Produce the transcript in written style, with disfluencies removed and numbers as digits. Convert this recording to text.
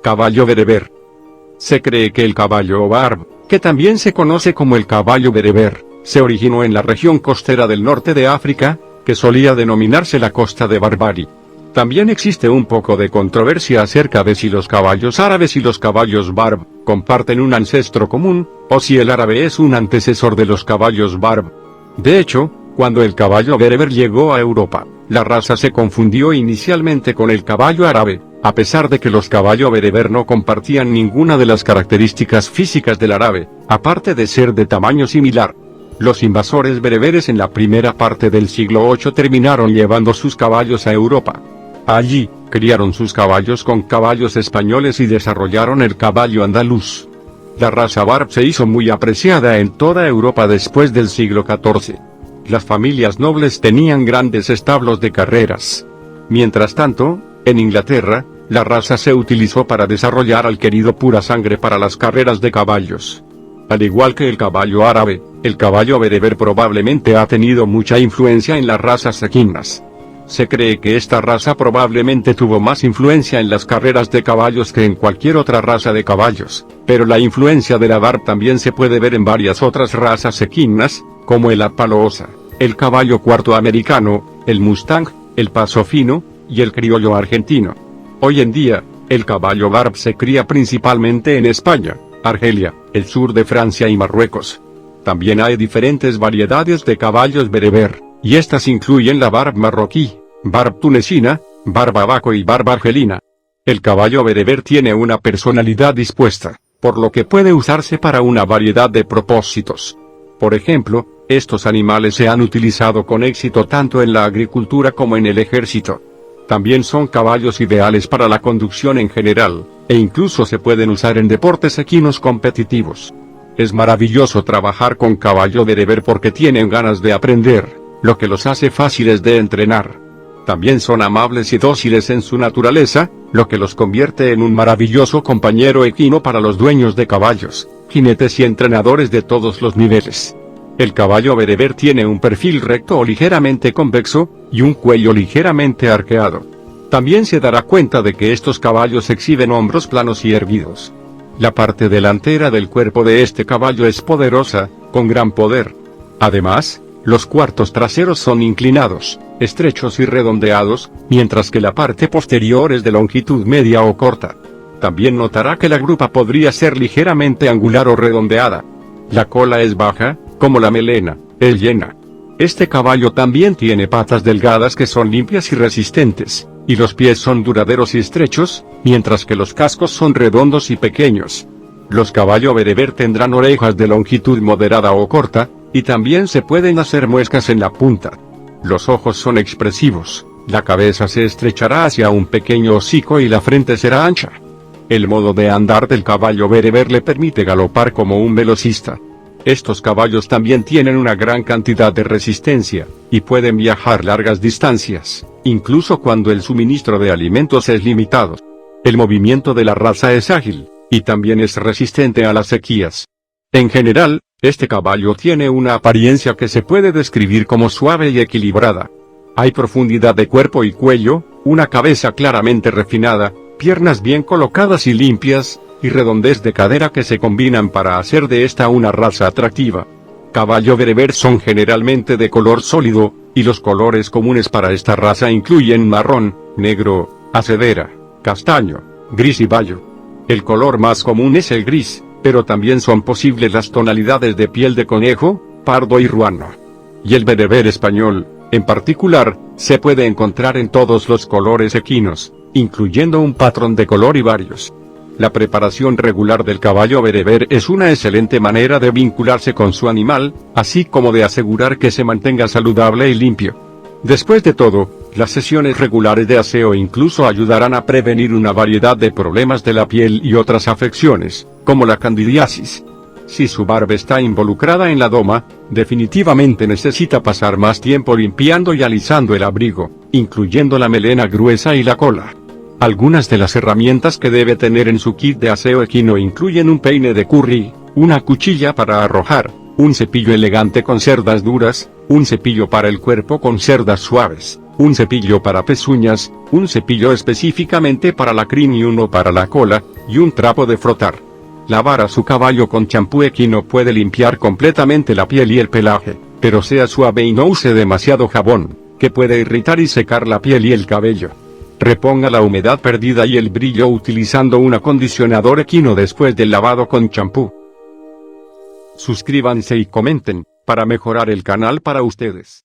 Caballo bereber. Se cree que el caballo barb, que también se conoce como el caballo bereber, se originó en la región costera del norte de África, que solía denominarse la costa de Barbary. También existe un poco de controversia acerca de si los caballos árabes y los caballos barb comparten un ancestro común, o si el árabe es un antecesor de los caballos barb. De hecho, cuando el caballo bereber llegó a Europa, la raza se confundió inicialmente con el caballo árabe, a pesar de que los caballos bereber no compartían ninguna de las características físicas del árabe, aparte de ser de tamaño similar. Los invasores bereberes en la primera parte del siglo VIII terminaron llevando sus caballos a Europa. Allí, criaron sus caballos con caballos españoles y desarrollaron el caballo andaluz. La raza barb se hizo muy apreciada en toda Europa después del siglo XIV. Las familias nobles tenían grandes establos de carreras. Mientras tanto, en Inglaterra, la raza se utilizó para desarrollar al querido pura sangre para las carreras de caballos. Al igual que el caballo árabe, el caballo bereber probablemente ha tenido mucha influencia en las razas equinas. Se cree que esta raza probablemente tuvo más influencia en las carreras de caballos que en cualquier otra raza de caballos, pero la influencia de la barb también se puede ver en varias otras razas equinas, como el Appaloosa, el caballo cuarto americano, el Mustang, el Paso Fino, y el criollo argentino. Hoy en día, el caballo barb se cría principalmente en España, Argelia, el sur de Francia y Marruecos. También hay diferentes variedades de caballos bereber, y estas incluyen la barb marroquí, barb tunecina, barb abaco y barb argelina. El caballo bereber tiene una personalidad dispuesta, por lo que puede usarse para una variedad de propósitos. Por ejemplo, estos animales se han utilizado con éxito tanto en la agricultura como en el ejército. También son caballos ideales para la conducción en general, e incluso se pueden usar en deportes equinos competitivos. Es maravilloso trabajar con caballo bereber porque tienen ganas de aprender, lo que los hace fáciles de entrenar. También son amables y dóciles en su naturaleza, lo que los convierte en un maravilloso compañero equino para los dueños de caballos, jinetes y entrenadores de todos los niveles. El caballo bereber tiene un perfil recto o ligeramente convexo, y un cuello ligeramente arqueado. También se dará cuenta de que estos caballos exhiben hombros planos y erguidos. La parte delantera del cuerpo de este caballo es poderosa, con gran poder. Además, los cuartos traseros son inclinados, estrechos y redondeados, mientras que la parte posterior es de longitud media o corta. También notará que la grupa podría ser ligeramente angular o redondeada. La cola es baja, como la melena, es llena. Este caballo también tiene patas delgadas que son limpias y resistentes, y los pies son duraderos y estrechos, mientras que los cascos son redondos y pequeños. Los caballos bereber tendrán orejas de longitud moderada o corta, y también se pueden hacer muescas en la punta. Los ojos son expresivos, la cabeza se estrechará hacia un pequeño hocico y la frente será ancha. El modo de andar del caballo bereber le permite galopar como un velocista. Estos caballos también tienen una gran cantidad de resistencia, y pueden viajar largas distancias, incluso cuando el suministro de alimentos es limitado. El movimiento de la raza es ágil, y también es resistente a las sequías. En general, este caballo tiene una apariencia que se puede describir como suave y equilibrada. Hay profundidad de cuerpo y cuello, una cabeza claramente refinada, piernas bien colocadas y limpias, y redondez de cadera que se combinan para hacer de esta una raza atractiva. Caballo bereber son generalmente de color sólido, y los colores comunes para esta raza incluyen marrón, negro, acedera, castaño, gris y bayo. El color más común es el gris, pero también son posibles las tonalidades de piel de conejo, pardo y ruano. Y el bereber español, en particular, se puede encontrar en todos los colores equinos, incluyendo un patrón de color y varios. La preparación regular del caballo bereber es una excelente manera de vincularse con su animal, así como de asegurar que se mantenga saludable y limpio. Después de todo, las sesiones regulares de aseo incluso ayudarán a prevenir una variedad de problemas de la piel y otras afecciones, como la candidiasis. Si su barba está involucrada en la doma, definitivamente necesita pasar más tiempo limpiando y alisando el abrigo, incluyendo la melena gruesa y la cola. Algunas de las herramientas que debe tener en su kit de aseo equino incluyen un peine de curry, una cuchilla para arrojar, un cepillo elegante con cerdas duras, un cepillo para el cuerpo con cerdas suaves, un cepillo para pezuñas, un cepillo específicamente para la crin y uno para la cola, y un trapo de frotar. Lavar a su caballo con champú equino puede limpiar completamente la piel y el pelaje, pero sea suave y no use demasiado jabón, que puede irritar y secar la piel y el cabello. Reponga la humedad perdida y el brillo utilizando un acondicionador equino después del lavado con champú. Suscríbanse y comenten, para mejorar el canal para ustedes.